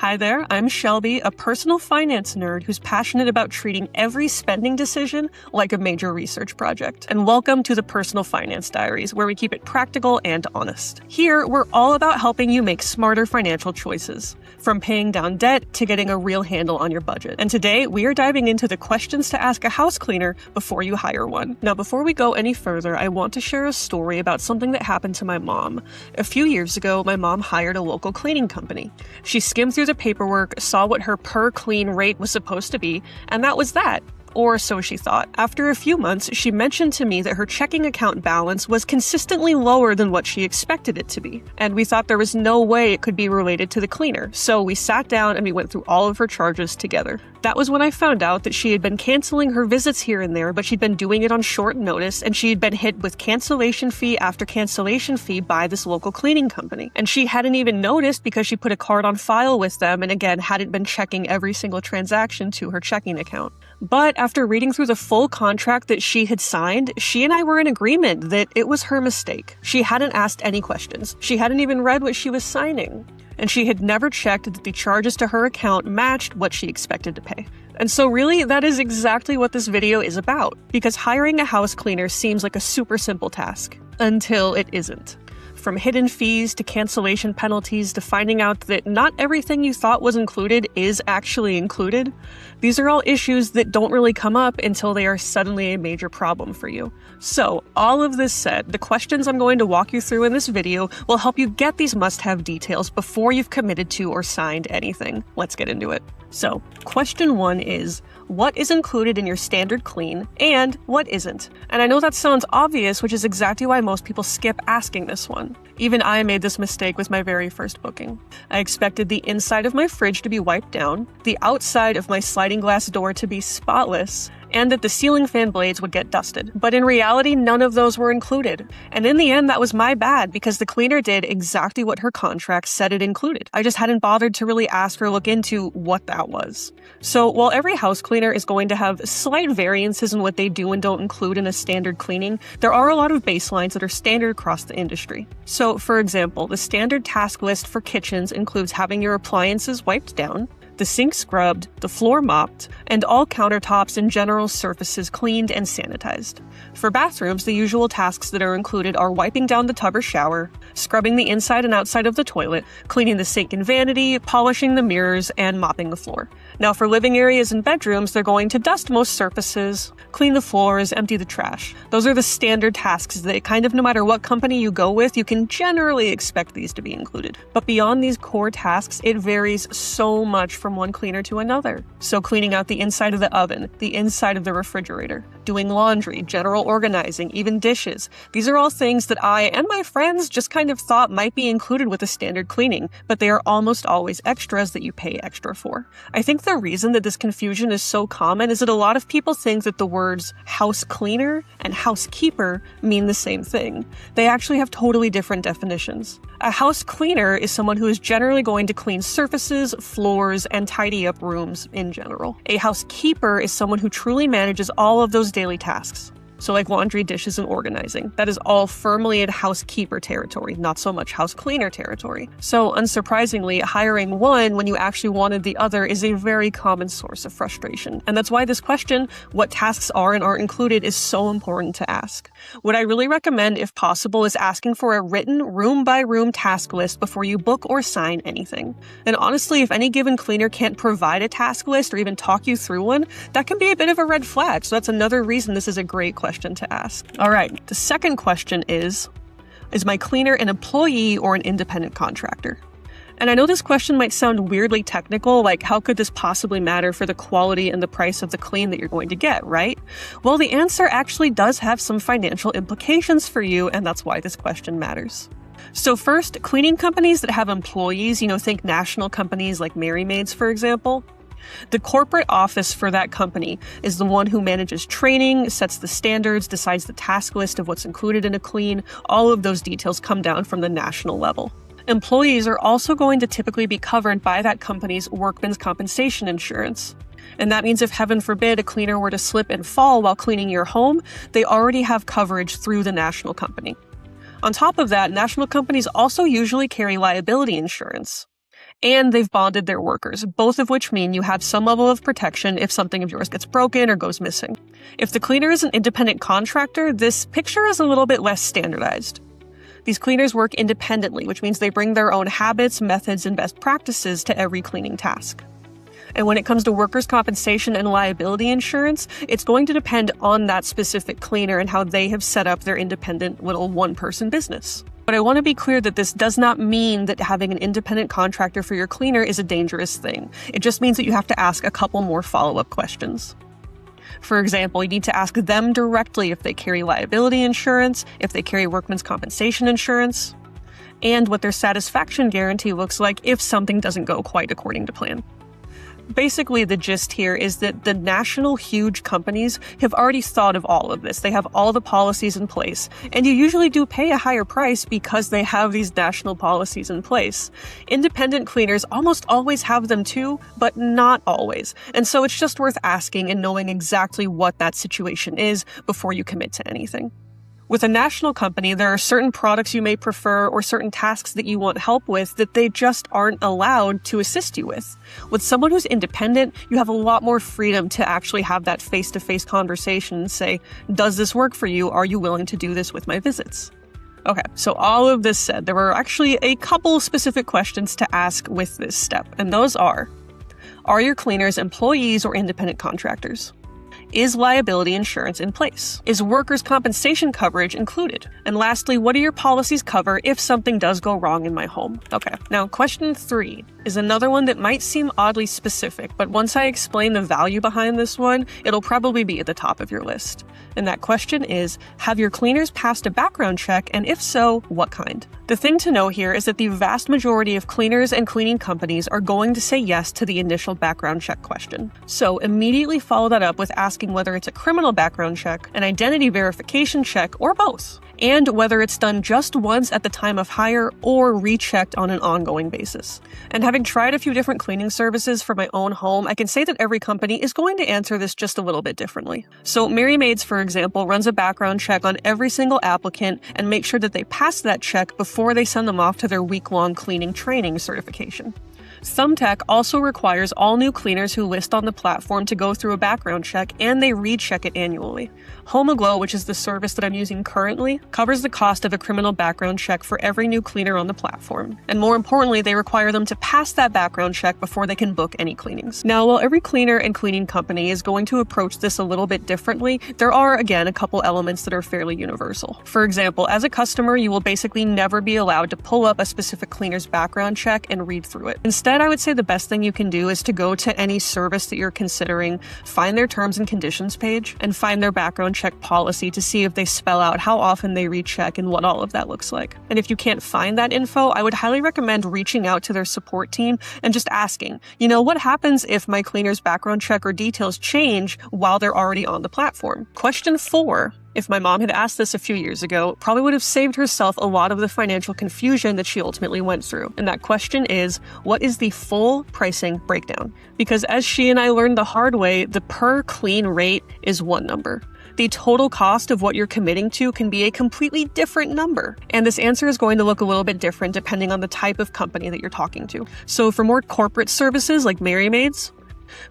Hi there, I'm Shelby, a personal finance nerd who's passionate about treating every spending decision like a major research project. And welcome to the Personal Finance Diaries, where we keep it practical and honest. Here, we're all about helping you make smarter financial choices, from paying down debt to getting a real handle on your budget. And today, we are diving into the questions to ask a house cleaner before you hire one. Now, before we go any further, I want to share a story about something that happened to my mom. A few years ago, my mom hired a local cleaning company. She skimmed through the paperwork, saw what her per clean rate was supposed to be, and that was that. Or so she thought. After a few months, she mentioned to me that her checking account balance was consistently lower than what she expected it to be. And we thought there was no way it could be related to the cleaner. So we sat down and we went through all of her charges together. That was when I found out that she had been canceling her visits here and there, but she'd been doing it on short notice, and she had been hit with cancellation fee after cancellation fee by this local cleaning company. And she hadn't even noticed because she put a card on file with them and again hadn't been checking every single transaction to her checking account. But after reading through the full contract that she had signed, she and I were in agreement that it was her mistake. She hadn't asked any questions. She hadn't even read what she was signing. And she had never checked that the charges to her account matched what she expected to pay. And so really, that is exactly what this video is about, because hiring a house cleaner seems like a super simple task, until it isn't. From hidden fees to cancellation penalties to finding out that not everything you thought was included is actually included, these are all issues that don't really come up until they are suddenly a major problem for you. So, all of this said, the questions I'm going to walk you through in this video will help you get these must-have details before you've committed to or signed anything. Let's get into it. So, question 1 is, what is included in your standard clean and what isn't? And I know that sounds obvious, which is exactly why most people skip asking this one. Even I made this mistake with my very first booking. I expected the inside of my fridge to be wiped down, the outside of my sliding glass door to be spotless, and that the ceiling fan blades would get dusted. But in reality, none of those were included. And in the end, that was my bad because the cleaner did exactly what her contract said it included. I just hadn't bothered to really ask or look into what that was. So while every house cleaner is going to have slight variances in what they do and don't include in a standard cleaning, there are a lot of baselines that are standard across the industry. So for example, the standard task list for kitchens includes having your appliances wiped down, the sink scrubbed, the floor mopped, and all countertops and general surfaces cleaned and sanitized. For bathrooms, the usual tasks that are included are wiping down the tub or shower, scrubbing the inside and outside of the toilet, cleaning the sink and vanity, polishing the mirrors, and mopping the floor. Now for living areas and bedrooms, they're going to dust most surfaces, clean the floors, empty the trash. Those are the standard tasks that kind of no matter what company you go with, you can generally expect these to be included. But beyond these core tasks, it varies so much from one cleaner to another. So cleaning out the inside of the oven, the inside of the refrigerator, doing laundry, general organizing, even dishes. These are all things that I and my friends just kind of thought might be included with a standard cleaning, but they are almost always extras that you pay extra for. I think the reason that this confusion is so common is that a lot of people think that the words house cleaner and housekeeper mean the same thing. They actually have totally different definitions. A house cleaner is someone who is generally going to clean surfaces, floors, and tidy up rooms in general. A housekeeper is someone who truly manages all of those daily tasks. So like laundry, dishes, and organizing. That is all firmly in housekeeper territory, not so much house cleaner territory. So unsurprisingly, hiring one when you actually wanted the other is a very common source of frustration. And that's why this question, what tasks are and aren't included, is so important to ask. What I really recommend, if possible, is asking for a written room-by-room task list before you book or sign anything. And honestly, if any given cleaner can't provide a task list or even talk you through one, that can be a bit of a red flag. So that's another reason this is a great question to ask. All right, the second question is my cleaner an employee or an independent contractor? And I know this question might sound weirdly technical, like how could this possibly matter for the quality and the price of the clean that you're going to get, right? Well, the answer actually does have some financial implications for you, and that's why this question matters. So first, cleaning companies that have employees, think national companies like Mary Maids, for example. The corporate office for that company is the one who manages training, sets the standards, decides the task list of what's included in a clean. All of those details come down from the national level. Employees are also going to typically be covered by that company's workman's compensation insurance. And that means if, heaven forbid, a cleaner were to slip and fall while cleaning your home, they already have coverage through the national company. On top of that, national companies also usually carry liability insurance. And they've bonded their workers, both of which mean you have some level of protection if something of yours gets broken or goes missing. If the cleaner is an independent contractor, this picture is a little bit less standardized. These cleaners work independently, which means they bring their own habits, methods, and best practices to every cleaning task. And when it comes to workers' compensation and liability insurance, it's going to depend on that specific cleaner and how they have set up their independent little one-person business. But I want to be clear that this does not mean that having an independent contractor for your cleaner is a dangerous thing. It just means that you have to ask a couple more follow-up questions. For example, you need to ask them directly if they carry liability insurance, if they carry workman's compensation insurance, and what their satisfaction guarantee looks like if something doesn't go quite according to plan. Basically, the gist here is that the national huge companies have already thought of all of this. They have all the policies in place, and you usually do pay a higher price because they have these national policies in place. Independent cleaners almost always have them too, but not always. And so it's just worth asking and knowing exactly what that situation is before you commit to anything. With a national company, there are certain products you may prefer or certain tasks that you want help with that they just aren't allowed to assist you with. With someone who's independent, you have a lot more freedom to actually have that face-to-face conversation and say, does this work for you? Are you willing to do this with my visits? Okay, so all of this said, there were actually a couple specific questions to ask with this step, and those are your cleaners employees or independent contractors? Is liability insurance in place? Is workers' compensation coverage included? And lastly, what do your policies cover if something does go wrong in my home? Okay, now question 3 is another one that might seem oddly specific, but once I explain the value behind this one, it'll probably be at the top of your list. And that question is, have your cleaners passed a background check, and if so, what kind? The thing to know here is that the vast majority of cleaners and cleaning companies are going to say yes to the initial background check question. So immediately follow that up with asking whether it's a criminal background check, an identity verification check, or both, and whether it's done just once at the time of hire or rechecked on an ongoing basis. And having tried a few different cleaning services for my own home, I can say that every company is going to answer this just a little bit differently. So Mary Maids, for example, runs a background check on every single applicant and makes sure that they pass that check before they send them off to their week-long cleaning training certification. Thumbtack also requires all new cleaners who list on the platform to go through a background check, and they recheck it annually. HomeAglow, which is the service that I'm using currently, covers the cost of a criminal background check for every new cleaner on the platform. And more importantly, they require them to pass that background check before they can book any cleanings. Now, while every cleaner and cleaning company is going to approach this a little bit differently, there are, again, a couple elements that are fairly universal. For example, as a customer, you will basically never be allowed to pull up a specific cleaner's background check and read through it. Instead, I would say the best thing you can do is to go to any service that you're considering, find their terms and conditions page, and find their background check policy to see if they spell out how often they recheck and what all of that looks like. And if you can't find that info, I would highly recommend reaching out to their support team and just asking, what happens if my cleaner's background check or details change while they're already on the platform? Question 4. If my mom had asked this a few years ago, probably would have saved herself a lot of the financial confusion that she ultimately went through. And that question is, what is the full pricing breakdown? Because as she and I learned the hard way, the per clean rate is one number. The total cost of what you're committing to can be a completely different number. And this answer is going to look a little bit different depending on the type of company that you're talking to. So for more corporate services like Mary Maids,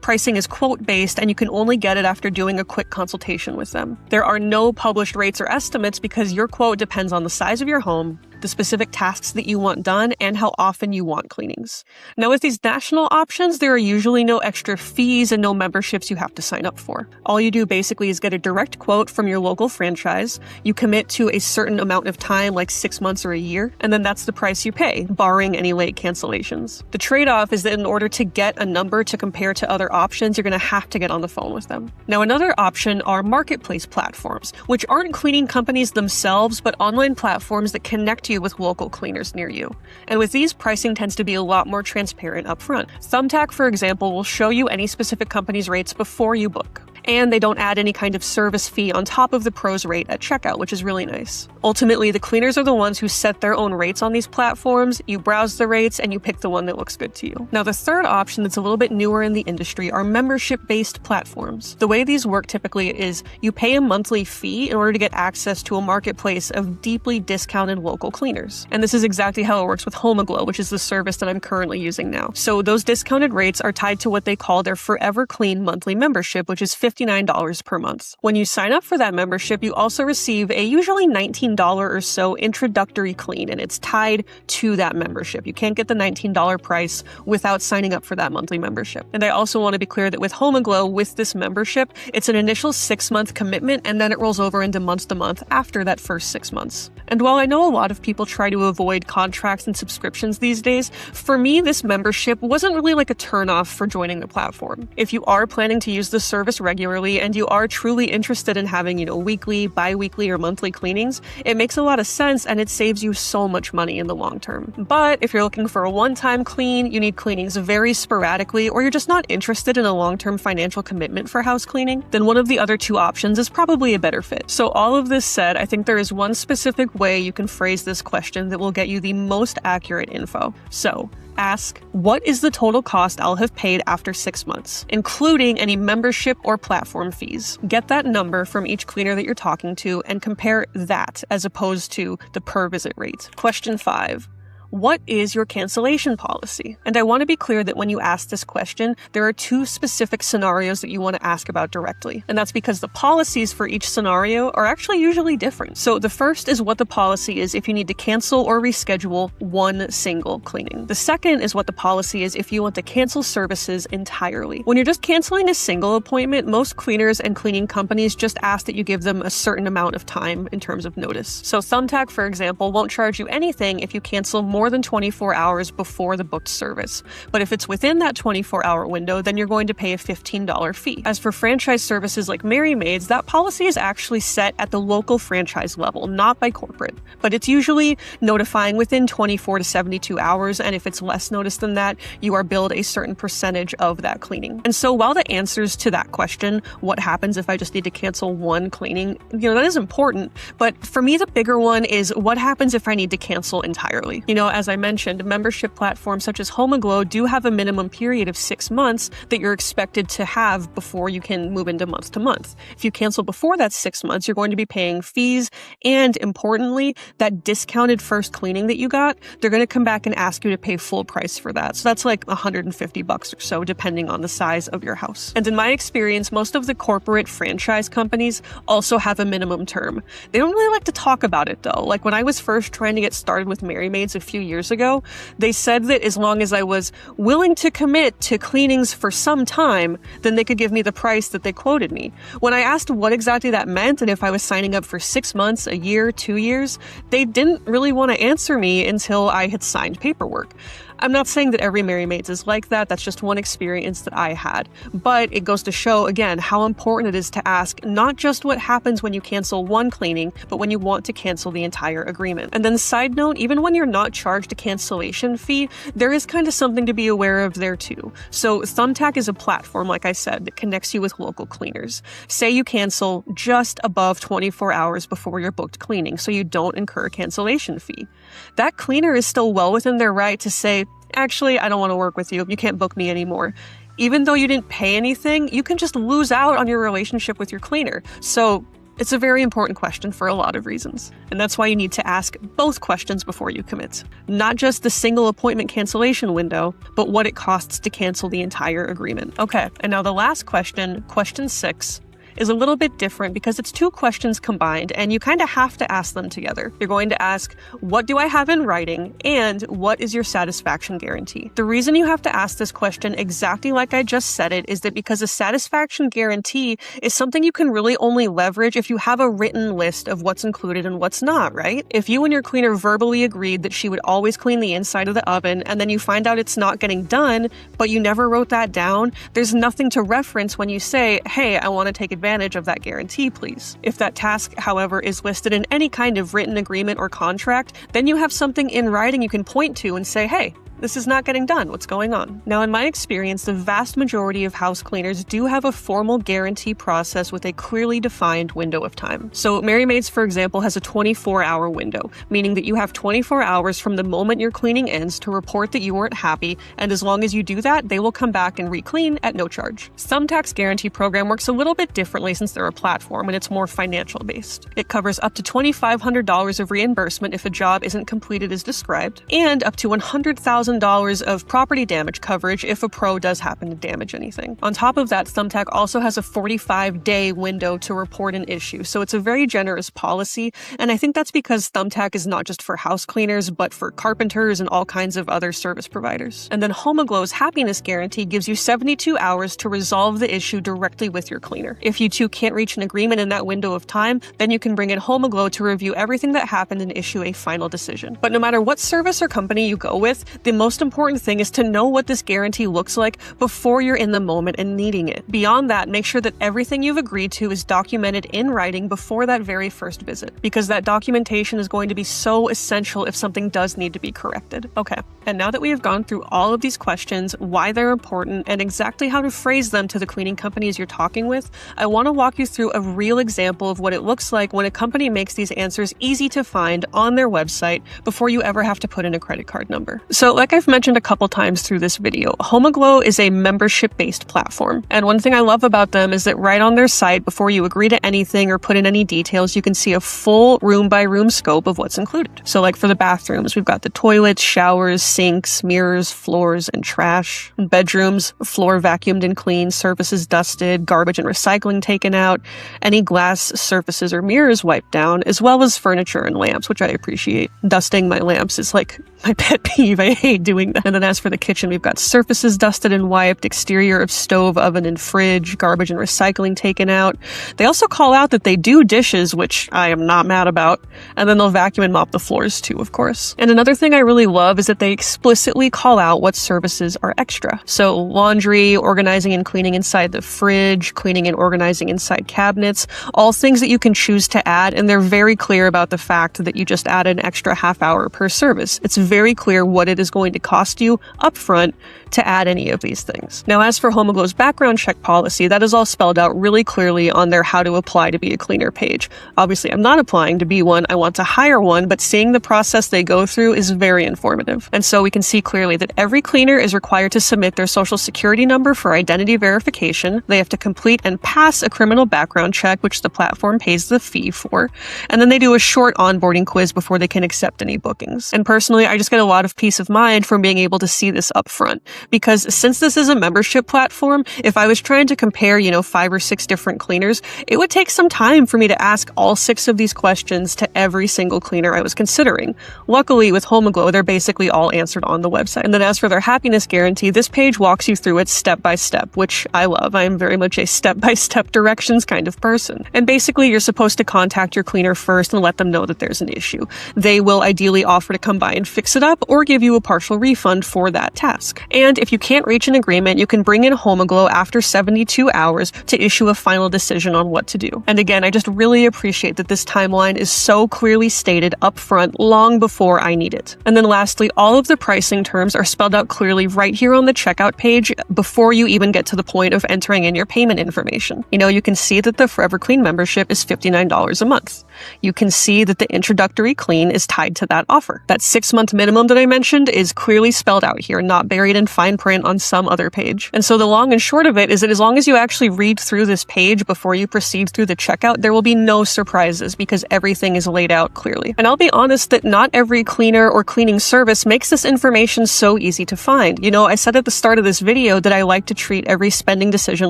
pricing is quote-based, and you can only get it after doing a quick consultation with them. There are no published rates or estimates because your quote depends on the size of your home, the specific tasks that you want done, and how often you want cleanings. Now, with these national options, there are usually no extra fees and no memberships you have to sign up for. All you do basically is get a direct quote from your local franchise, you commit to a certain amount of time, like 6 months or a year, and then that's the price you pay, barring any late cancellations. The trade-off is that in order to get a number to compare to other options, you're going to have to get on the phone with them. Now, another option are marketplace platforms, which aren't cleaning companies themselves, but online platforms that connect you with local cleaners near you. And with these, pricing tends to be a lot more transparent up front. Thumbtack, for example, will show you any specific company's rates before you book. And they don't add any kind of service fee on top of the pros rate at checkout, which is really nice. Ultimately, the cleaners are the ones who set their own rates on these platforms. You browse the rates and you pick the one that looks good to you. Now, the third option that's a little bit newer in the industry are membership-based platforms. The way these work typically is you pay a monthly fee in order to get access to a marketplace of deeply discounted local cleaners. And this is exactly how it works with HomeAglow, which is the service that I'm currently using now. So those discounted rates are tied to what they call their Forever Clean monthly membership, which is $59 per month. When you sign up for that membership, you also receive a usually $19 or so introductory clean, and it's tied to that membership. You can't get the $19 price without signing up for that monthly membership. And I also want to be clear that with HomeAglow, with this membership, it's an initial 6-month commitment, and then it rolls over into month-to-month after that first 6 months. And while I know a lot of people try to avoid contracts and subscriptions these days, for me, this membership wasn't really like a turnoff for joining the platform. If you are planning to use this service regularly and you are truly interested in having, weekly, bi-weekly, or monthly cleanings, it makes a lot of sense and it saves you so much money in the long term. But if you're looking for a one-time clean, you need cleanings very sporadically, or you're just not interested in a long-term financial commitment for house cleaning, then one of the other two options is probably a better fit. So all of this said, I think there is one specific way you can phrase this question that will get you the most accurate info. So, ask, what is the total cost I'll have paid after 6 months, including any membership or platform fees? Get that number from each cleaner that you're talking to and compare that as opposed to the per visit rate. Question 5. What is your cancellation policy? And I want to be clear that when you ask this question, there are 2 specific scenarios that you want to ask about directly. And that's because the policies for each scenario are actually usually different. So the first is what the policy is if you need to cancel or reschedule one single cleaning. The second is what the policy is if you want to cancel services entirely. When you're just canceling a single appointment, most cleaners and cleaning companies just ask that you give them a certain amount of time in terms of notice. So Thumbtack, for example, won't charge you anything if you cancel more than 24 hours before the booked service. But if it's within that 24-hour window, then you're going to pay a $15 fee. As for franchise services like Mary Maids, that policy is actually set at the local franchise level, not by corporate. But it's usually notifying within 24 to 72 hours, and if it's less notice than that, you are billed a certain percentage of that cleaning. And so while the answers to that question, what happens if I just need to cancel one cleaning, that is important. But for me, the bigger one is what happens if I need to cancel entirely? As I mentioned, membership platforms such as HomeAglow do have a minimum period of 6 months that you're expected to have before you can move into month to month. If you cancel before that 6 months, you're going to be paying fees, and importantly, that discounted first cleaning that you got, they're going to come back and ask you to pay full price for that. So that's like $150 or so, depending on the size of your house. And in my experience, most of the corporate franchise companies also have a minimum term. They don't really like to talk about it though. Like when I was first trying to get started with Mary Maids a few years ago, they said that as long as I was willing to commit to cleanings for some time, then they could give me the price that they quoted me. When I asked what exactly that meant and if I was signing up for 6 months, a year, 2 years, they didn't really want to answer me until I had signed paperwork. I'm not saying that every Mary Maids is like that. That's just one experience that I had. But it goes to show, again, how important it is to ask not just what happens when you cancel one cleaning, but when you want to cancel the entire agreement. And then side note, even when you're not charged a cancellation fee, there is kind of something to be aware of there too. So Thumbtack is a platform, like I said, that connects you with local cleaners. Say you cancel just above 24 hours before your booked cleaning, so you don't incur a cancellation fee. That cleaner is still well within their right to say, actually, I don't want to work with you. You can't book me anymore. Even though you didn't pay anything, you can just lose out on your relationship with your cleaner. So it's a very important question for a lot of reasons. And that's why you need to ask both questions before you commit. Not just the single appointment cancellation window, but what it costs to cancel the entire agreement. Okay, and now the last question, question 6, is a little bit different because it's 2 questions combined and you kind of have to ask them together. You're going to ask, what do I have in writing? And what is your satisfaction guarantee? The reason you have to ask this question exactly like I just said it is that because a satisfaction guarantee is something you can really only leverage if you have a written list of what's included and what's not, right? If you and your cleaner verbally agreed that she would always clean the inside of the oven and then you find out it's not getting done, but you never wrote that down, there's nothing to reference when you say, hey, I want to take advantage of that guarantee, please. If that task, however, is listed in any kind of written agreement or contract, then you have something in writing you can point to and say, hey, This is not getting done. What's going on? Now, in my experience, the vast majority of house cleaners do have a formal guarantee process with a clearly defined window of time. So Mary Maids, for example, has a 24-hour window, meaning that you have 24 hours from the moment your cleaning ends to report that you weren't happy, and as long as you do that, they will come back and re-clean at no charge. Thumbtack's guarantee program works a little bit differently since they're a platform and it's more financial based. It covers up to $2,500 of reimbursement if a job isn't completed as described, and up to $100,000 of property damage coverage if a pro does happen to damage anything. On top of that, Thumbtack also has a 45-day window to report an issue, so it's a very generous policy, and I think that's because Thumbtack is not just for house cleaners, but for carpenters and all kinds of other service providers. And then Homoglow's happiness guarantee gives you 72 hours to resolve the issue directly with your cleaner. If you two can't reach an agreement in that window of time, then you can bring in Homoglow to review everything that happened and issue a final decision. But no matter what service or company you go with, the most important thing is to know what this guarantee looks like before you're in the moment and needing it. Beyond that, make sure that everything you've agreed to is documented in writing before that very first visit, because that documentation is going to be so essential if something does need to be corrected. Okay, and now that we have gone through all of these questions, why they're important, and exactly how to phrase them to the cleaning companies you're talking with, I want to walk you through a real example of what it looks like when a company makes these answers easy to find on their website before you ever have to put in a credit card number. So like I've mentioned a couple times through this video, Homoglow is a membership-based platform. And one thing I love about them is that right on their site, before you agree to anything or put in any details, you can see a full room-by-room scope of what's included. So like for the bathrooms, we've got the toilets, showers, sinks, mirrors, floors, and trash. In bedrooms, floor vacuumed and cleaned, surfaces dusted, garbage and recycling taken out, any glass surfaces or mirrors wiped down, as well as furniture and lamps, which I appreciate. Dusting my lamps is like my pet peeve. I hate doing that. And then as for the kitchen, we've got surfaces dusted and wiped, exterior of stove, oven, and fridge, garbage and recycling taken out. They also call out that they do dishes, which I am not mad about, and then they'll vacuum and mop the floors too, of course. And another thing I really love is that they explicitly call out what services are extra. So laundry, organizing and cleaning inside the fridge, cleaning and organizing inside cabinets, all things that you can choose to add, and they're very clear about the fact that you just add an extra half hour per service. It's very clear what it is going to cost you upfront to add any of these things. Now, as for Homoglow's background check policy, that is all spelled out really clearly on their how to apply to be a cleaner page. Obviously, I'm not applying to be one, I want to hire one, but seeing the process they go through is very informative. And so we can see clearly that every cleaner is required to submit their social security number for identity verification. They have to complete and pass a criminal background check, which the platform pays the fee for. And then they do a short onboarding quiz before they can accept any bookings. And personally, I just get a lot of peace of mind from being able to see this up front. Because since this is a membership platform, if I was trying to compare, 5 or 6 different cleaners, it would take some time for me to ask all 6 of these questions to every single cleaner I was considering. Luckily, with Homoglow, they're basically all answered on the website. And then as for their happiness guarantee, this page walks you through it step by step, which I love. I am very much a step-by-step directions kind of person. And basically, you're supposed to contact your cleaner first and let them know that there's an issue. They will ideally offer to come by and fix it up or give you a partial refund for that task. And if you can't reach an agreement, you can bring in Homoglow after 72 hours to issue a final decision on what to do. And again, I just really appreciate that this timeline is so clearly stated up front long before I need it. And then lastly, all of the pricing terms are spelled out clearly right here on the checkout page before you even get to the point of entering in your payment information. You can see that the Forever Clean membership is $59 a month. You can see that the introductory clean is tied to that offer. That 6-month minimum that I mentioned is clearly spelled out here, not buried in fine print on some other page. And so the long and short of it is that as long as you actually read through this page before you proceed through the checkout, there will be no surprises because everything is laid out clearly. And I'll be honest that not every cleaner or cleaning service makes this information so easy to find. I said at the start of this video that I like to treat every spending decision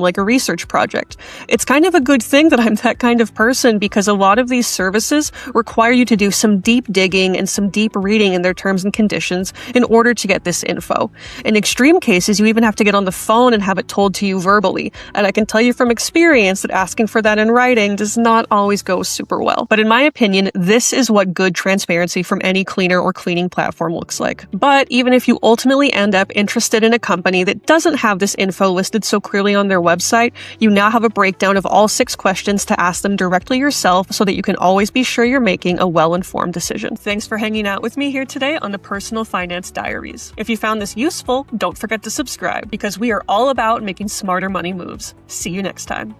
like a research project. It's kind of a good thing that I'm that kind of person because a lot of these services require you to do some deep digging and some deep reading in their terms and conditions in order to get this info. In extreme cases, you even have to get on the phone and have it told to you verbally. And I can tell you from experience that asking for that in writing does not always go super well. But in my opinion, this is what good transparency from any cleaner or cleaning platform looks like. But even if you ultimately end up interested in a company that doesn't have this info listed so clearly on their website, you now have a breakdown of all 6 questions to ask them directly yourself so that you can always be sure you're making a well-informed decision. Thanks for hanging out with me here today on the Personal Finance Diaries. If you found this useful, don't forget to subscribe because we are all about making smarter money moves. See you next time.